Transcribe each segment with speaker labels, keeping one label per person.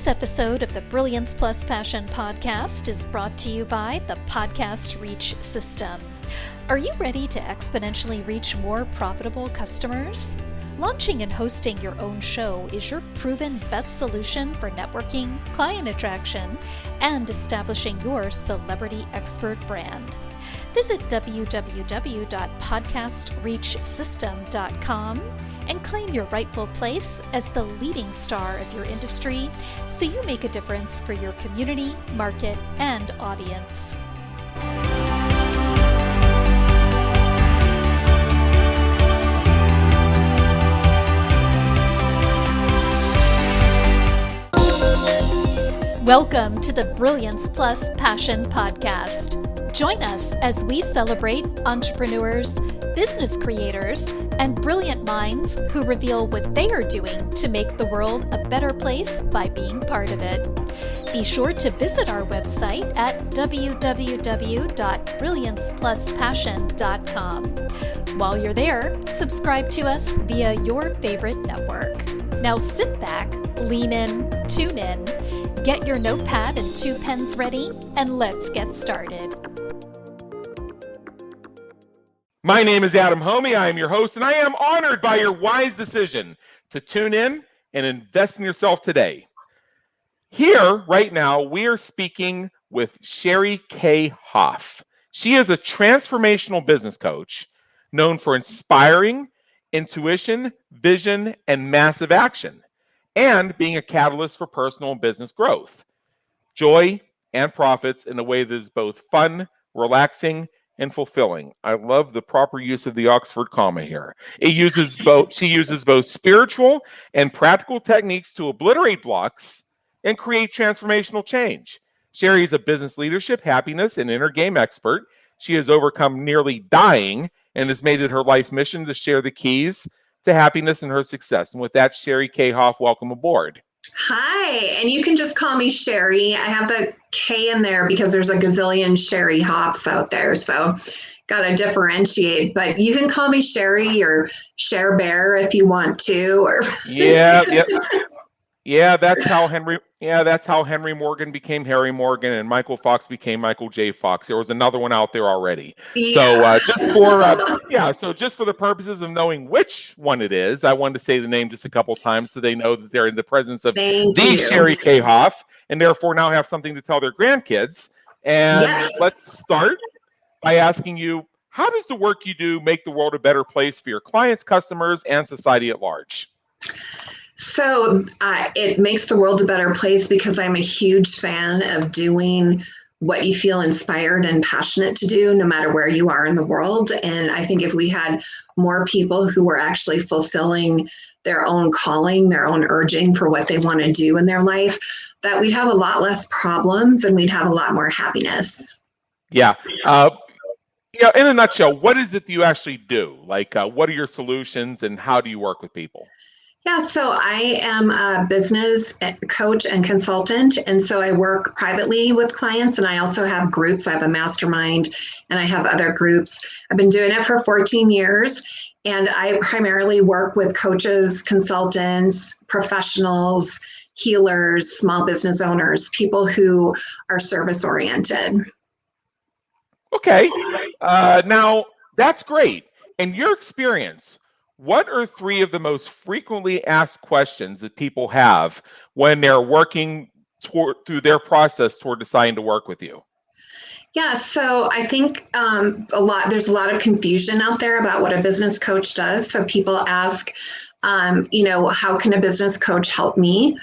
Speaker 1: This episode of the Brilliance Plus Passion podcast is brought to you by the Podcast Reach System. Are you ready to exponentially reach more profitable customers? Launching and hosting your own show is your proven best solution for networking, client attraction, and establishing your celebrity expert brand. Visit www.podcastreachsystem.com and claim your rightful place as the leading star of your industry so you make a difference for your community, market, and audience. Welcome to the Brilliance Plus Passion podcast. Join us as we celebrate entrepreneurs, business creators, and brilliant minds who reveal what they are doing to make the world a better place by being part of it. Be sure to visit our website at www.brilliancepluspassion.com. While you're there, subscribe to us via your favorite network. Now sit back, lean in, tune in, get your notepad and 2 pens ready, and let's get started.
Speaker 2: My name is Adam Homey. I am your host, and I am honored by your wise decision to tune in and invest in yourself today. Here, right now, we are speaking with Sheri Kaye Hoff. She is a transformational business coach known for inspiring intuition, vision, and massive action, and being a catalyst for personal and business growth, joy, and profits in a way that is both fun, relaxing, and fulfilling. I love the proper use of the Oxford comma here. She uses both spiritual and practical techniques to obliterate blocks and create transformational change. Sheri is a business leadership, happiness, and inner game expert. She has overcome nearly dying and has made it her life mission to share the keys to happiness and her success. And with that, Sheri Kaye Hoff, welcome aboard.
Speaker 3: Hi, and you can just call me Sheri. I have the K in there because there's a gazillion Sheri Hoffs out there, so got to differentiate. But you can call me Sheri or Cher Bear if you want to. Or
Speaker 2: That's how Henry Morgan became Harry Morgan, and Michael Fox became Michael J. Fox. There was another one out there already.
Speaker 3: Yeah.
Speaker 2: So just for the purposes of knowing which one it is, I wanted to say the name just a couple times so they know that they're in the presence of the Sheri Kaye Hoff, and therefore now have something to tell their grandkids. And Let's start by asking you, how does the work you do make the world a better place for your clients, customers, and society at large?
Speaker 3: So it makes the world a better place because I'm a huge fan of doing what you feel inspired and passionate to do, no matter where you are in the world. And I think if we had more people who were actually fulfilling their own calling, their own urging for what they want to do in their life, that we'd have a lot less problems and we'd have a lot more happiness.
Speaker 2: Yeah. In a nutshell, what is it that you actually do? Like, what are your solutions and how do you work with people?
Speaker 3: Yeah, so I am a business coach and consultant, and so I work privately with clients, and I also have groups. I have a mastermind, and I have other groups. I've been doing it for 14 years, and I primarily work with coaches, consultants, professionals, healers, small business owners, people who are service-oriented.
Speaker 2: Okay, now that's great. In your experience, what are 3 of the most frequently asked questions that people have when they're working through their process toward deciding to work with you?
Speaker 3: Yeah, so I think there's a lot of confusion out there about what a business coach does. So people ask, how can a business coach help me?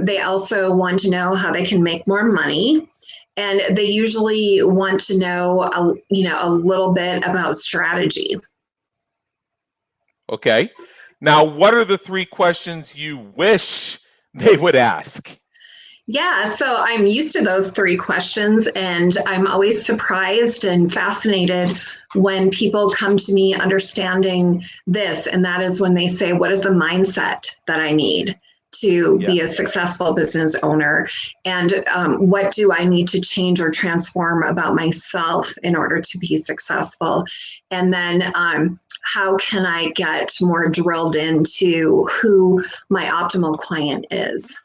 Speaker 3: They also want to know how they can make more money. And they usually want to know, a little bit about strategy.
Speaker 2: Okay. Now, what are the 3 questions you wish they would ask?
Speaker 3: Yeah, so I'm used to those 3 questions, and I'm always surprised and fascinated when people come to me understanding this, and that is when they say, what is the mindset that I need to be a successful business owner? And what do I need to change or transform about myself in order to be successful? And then how can I get more drilled into who my optimal client is?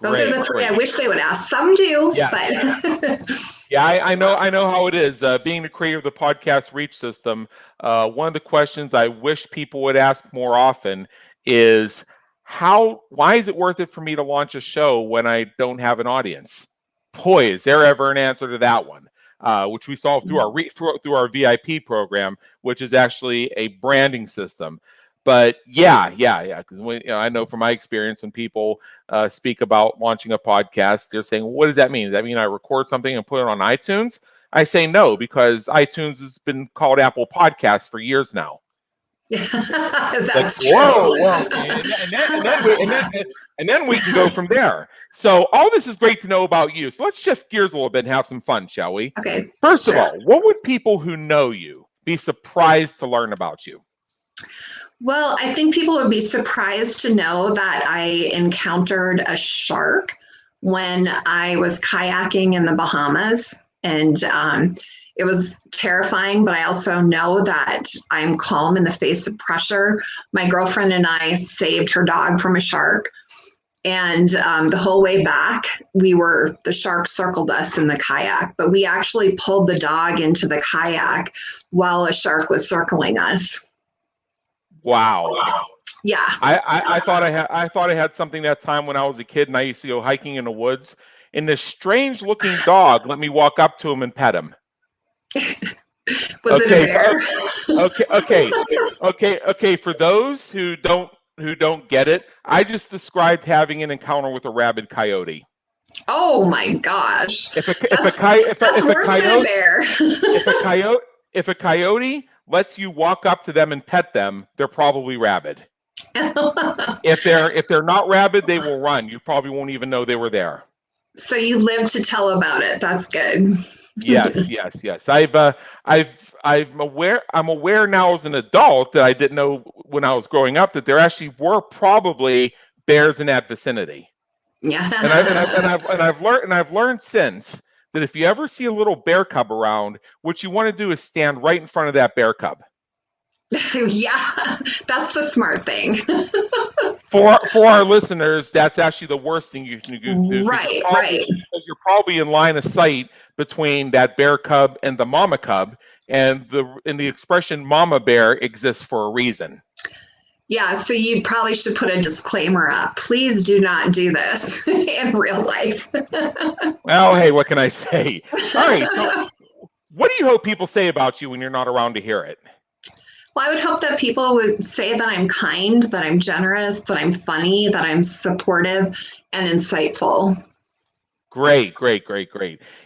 Speaker 3: Those are
Speaker 2: Great,
Speaker 3: the three
Speaker 2: great.
Speaker 3: I wish they would ask. Some do,
Speaker 2: Yes.
Speaker 3: but
Speaker 2: Yeah, I know how it is. Being the creator of the podcast reach system, one of the questions I wish people would ask more often is why is it worth it for me to launch a show when I don't have an audience? Boy, is there ever an answer to that one, which we solve through through our VIP program, which is actually a branding system. But yeah, because I know from my experience when people speak about launching a podcast, they're saying, what does that mean? Does that mean I record something and put it on iTunes? I say no, because iTunes has been called Apple Podcasts for years now. Like,
Speaker 3: that's
Speaker 2: whoa,
Speaker 3: true.
Speaker 2: and then we can go from there. So all this is great to know about you. So let's shift gears a little bit and have some fun, shall we?
Speaker 3: Okay.
Speaker 2: First of
Speaker 3: Sure.
Speaker 2: all, what would people who know you be surprised to learn about you?
Speaker 3: Well, I think people would be surprised to know that I encountered a shark when I was kayaking in the Bahamas. And it was terrifying, but I also know that I'm calm in the face of pressure. My girlfriend and I saved her dog from a shark. And the whole way back, the shark circled us in the kayak, but we actually pulled the dog into the kayak while a shark was circling us.
Speaker 2: Wow.
Speaker 3: Yeah.
Speaker 2: I thought I had something that time when I was a kid and I used to go hiking in the woods, and this strange looking dog let me walk up to him and pet him.
Speaker 3: Was it a bear?
Speaker 2: Okay. For those who don't get it, I just described having an encounter with a rabid coyote.
Speaker 3: Oh my gosh.
Speaker 2: That's
Speaker 3: worse than a bear.
Speaker 2: if a coyote lets you walk up to them and pet them, they're probably rabid. If they're not rabid, they will run. You probably won't even know they were there.
Speaker 3: So you live to tell about it. That's good.
Speaker 2: Yes. I'm aware now as an adult that I didn't know when I was growing up that there actually were probably bears in that vicinity.
Speaker 3: Yeah.
Speaker 2: And I've learned since that if you ever see a little bear cub around, what you want to do is stand right in front of that bear cub.
Speaker 3: Yeah, that's the smart thing.
Speaker 2: For our listeners, that's actually the worst thing you can do.
Speaker 3: Right.
Speaker 2: Because you're probably in line of sight between that bear cub and the mama cub, and the expression "mama bear" exists for a reason.
Speaker 3: Yeah, so you probably should put a disclaimer up. Please do not do this in real life.
Speaker 2: Well, hey, what can I say? All right, so what do you hope people say about you when you're not around to hear it?
Speaker 3: Well, I would hope that people would say that I'm kind, that I'm generous, that I'm funny, that I'm supportive and insightful.
Speaker 2: Great.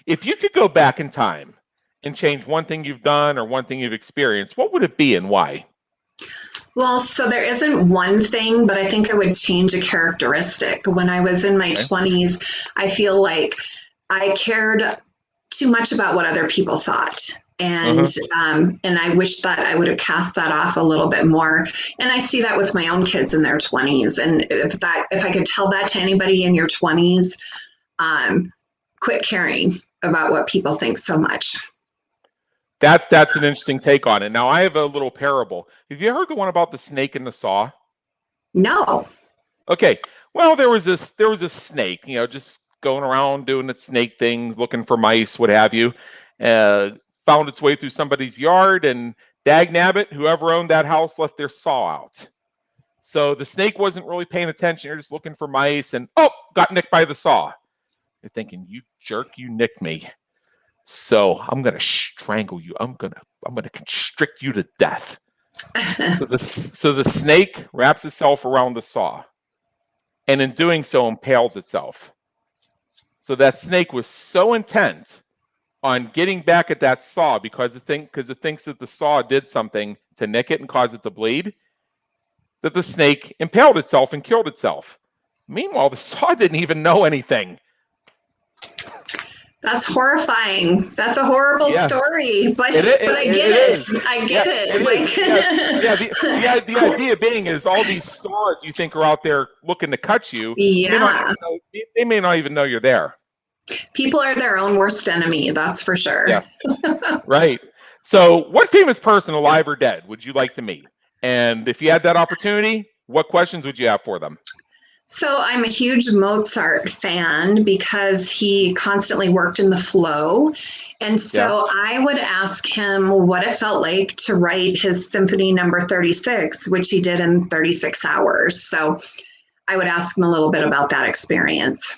Speaker 2: If you could go back in time and change one thing you've done or one thing you've experienced, what would it be and why?
Speaker 3: Well, so there isn't one thing, but I think I would change a characteristic. When I was in my 20s, I feel like I cared too much about what other people thought. And I wish that I would have cast that off a little bit more. And I see that with my own kids in their 20s. And if I could tell that to anybody in your 20s, quit caring about what people think so much.
Speaker 2: That's an interesting take on it. Now, I have a little parable. Have you heard the one about the snake and the saw?
Speaker 3: No.
Speaker 2: Okay. Well, there was a snake, just going around doing the snake things, looking for mice, what have you. Found its way through somebody's yard, and dagnabbit, whoever owned that house left their saw out. So the snake wasn't really paying attention. You're just looking for mice, and got nicked by the saw. You're thinking, you jerk, you nicked me. So I'm gonna strangle you. I'm gonna constrict you to death. So the snake wraps itself around the saw, and in doing so impales itself. So that snake was so intent on getting back at that saw because it thinks that the saw did something to nick it and cause it to bleed, that the snake impaled itself and killed itself. Meanwhile, the saw didn't even know anything.
Speaker 3: That's horrifying. That's a horrible story, but I get it. I get it.
Speaker 2: The idea being is all these saws you think are out there looking to cut you.
Speaker 3: Yeah.
Speaker 2: They may not even know you're there.
Speaker 3: People are their own worst enemy, that's for sure.
Speaker 2: Yeah. Right. So what famous person, alive or dead, would you like to meet? And if you had that opportunity, what questions would you have for them?
Speaker 3: So I'm a huge Mozart fan because he constantly worked in the flow. And
Speaker 2: Yeah.
Speaker 3: so I would ask him what it felt like to write his Symphony number 36, which he did in 36 hours. So I would ask him a little bit about that experience.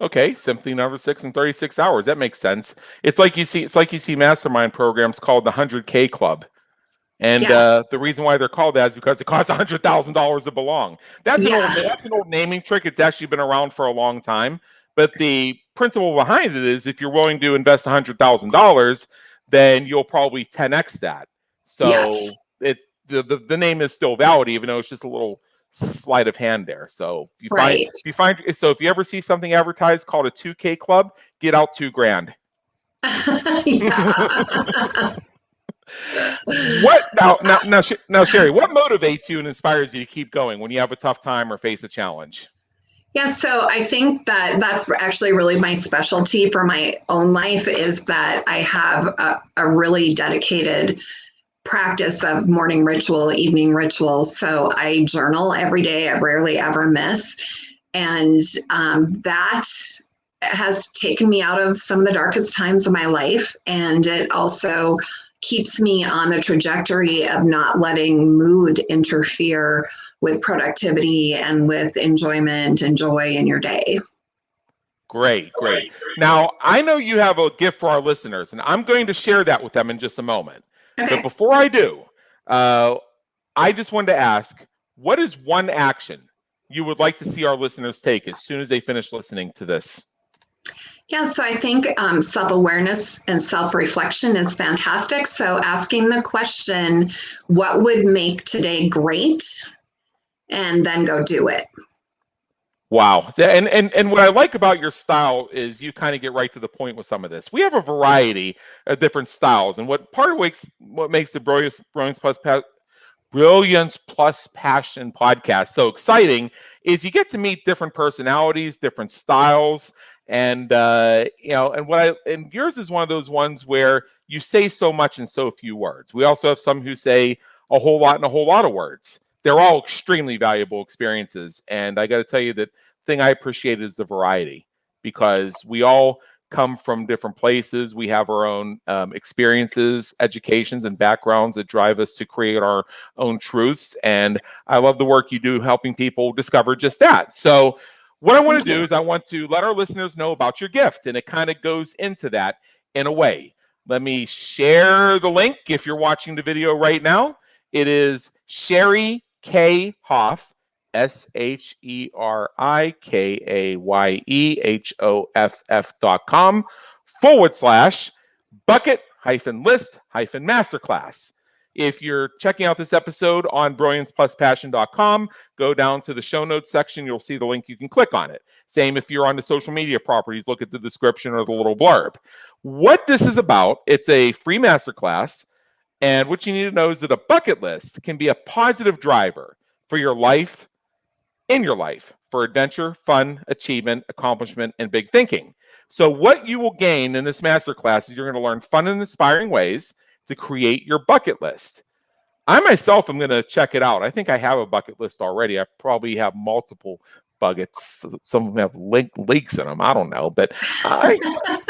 Speaker 2: Okay, Symphony number 6 in 36 hours. That makes sense. It's like you see mastermind programs called the 100K Club. And
Speaker 3: Yeah.
Speaker 2: the reason why they're called that is because it costs $100,000 to belong.
Speaker 3: Yeah.
Speaker 2: That's an old naming trick. It's actually been around for a long time. But the principle behind it is if you're willing to invest $100,000, then you'll probably 10x that.
Speaker 3: Yes.
Speaker 2: So the name is still valid, even though it's just a little sleight of hand there. So
Speaker 3: Right.
Speaker 2: if you ever see something advertised called a 2K Club, get out $2,000.
Speaker 3: Yeah.
Speaker 2: What now, Sheri? What motivates you and inspires you to keep going when you have a tough time or face a challenge?
Speaker 3: Yeah, so I think that that's actually really my specialty for my own life is that I have a really dedicated practice of morning ritual, evening ritual. So I journal every day. I rarely ever miss. And that has taken me out of some of the darkest times of my life. And it also keeps me on the trajectory of not letting mood interfere with productivity and with enjoyment and joy in your day.
Speaker 2: Great. Now, I know you have a gift for our listeners, and I'm going to share that with them in just a moment. But
Speaker 3: Okay.
Speaker 2: before I do, I just wanted to ask, what is one action you would like to see our listeners take as soon as they finish listening to this?
Speaker 3: Yeah, so I think self-awareness and self-reflection is fantastic. So asking the question, what would make today great? And then go do it.
Speaker 2: Wow. And what I like about your style is you kind of get right to the point with some of this. We have a variety of different styles. And what makes the Brilliance Plus Passion podcast so exciting is you get to meet different personalities, different styles. And and yours is one of those ones where you say so much in so few words. We also have some who say a whole lot in a whole lot of words. They're all extremely valuable experiences. And I got to tell you that thing I appreciate is the variety because we all come from different places. We have our own experiences, educations, and backgrounds that drive us to create our own truths. And I love the work you do helping people discover just that. So what I want to do is I want to let our listeners know about your gift, and it kind of goes into that in a way. Let me share the link if you're watching the video right now. It is Sheri Kaye Hoff, SHERIKayehoff.com/bucket-list-masterclass. If you're checking out this episode on brilliancepluspassion.com, go down to the show notes section. You'll see the link. You can click on it. Same if you're on the social media properties, look at the description or the little blurb. What this is about, it's a free masterclass. And what you need to know is that a bucket list can be a positive driver for your life, in your life, for adventure, fun, achievement, accomplishment, and big thinking. So what you will gain in this masterclass is you're going to learn fun and inspiring ways to create your bucket list. I myself am going to check it out. I think I have a bucket list already. I probably have multiple buckets. Some of them have leaks in them. I don't know, but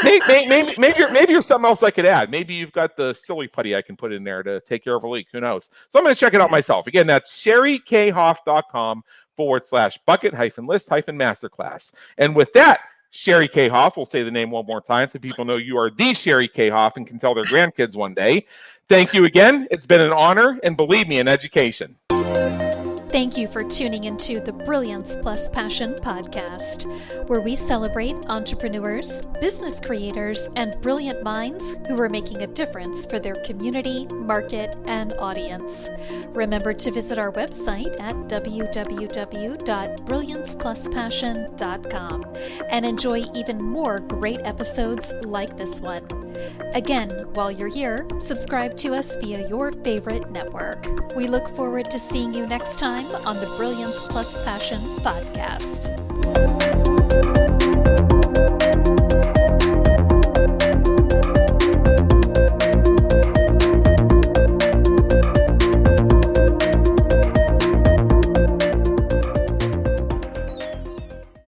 Speaker 2: maybe there's something else I could add. Maybe you've got the silly putty I can put in there to take care of a leak. Who knows? So I'm going to check it out myself. Again, that's SHERIKayehoff.com/bucket-list-masterclass. And with that, Sheri Kaye Hoff, we'll say the name one more time so people know you are the Sheri Kaye Hoff and can tell their grandkids one day. Thank you again. It's been an honor, and believe me, an education.
Speaker 1: Thank you for tuning into the Brilliance Plus Passion podcast, where we celebrate entrepreneurs, business creators, and brilliant minds who are making a difference for their community, market, and audience. Remember to visit our website at www.brilliancepluspassion.com and enjoy even more great episodes like this one. Again, while you're here, subscribe to us via your favorite network. We look forward to seeing you next time on the Brilliance Plus Passion podcast.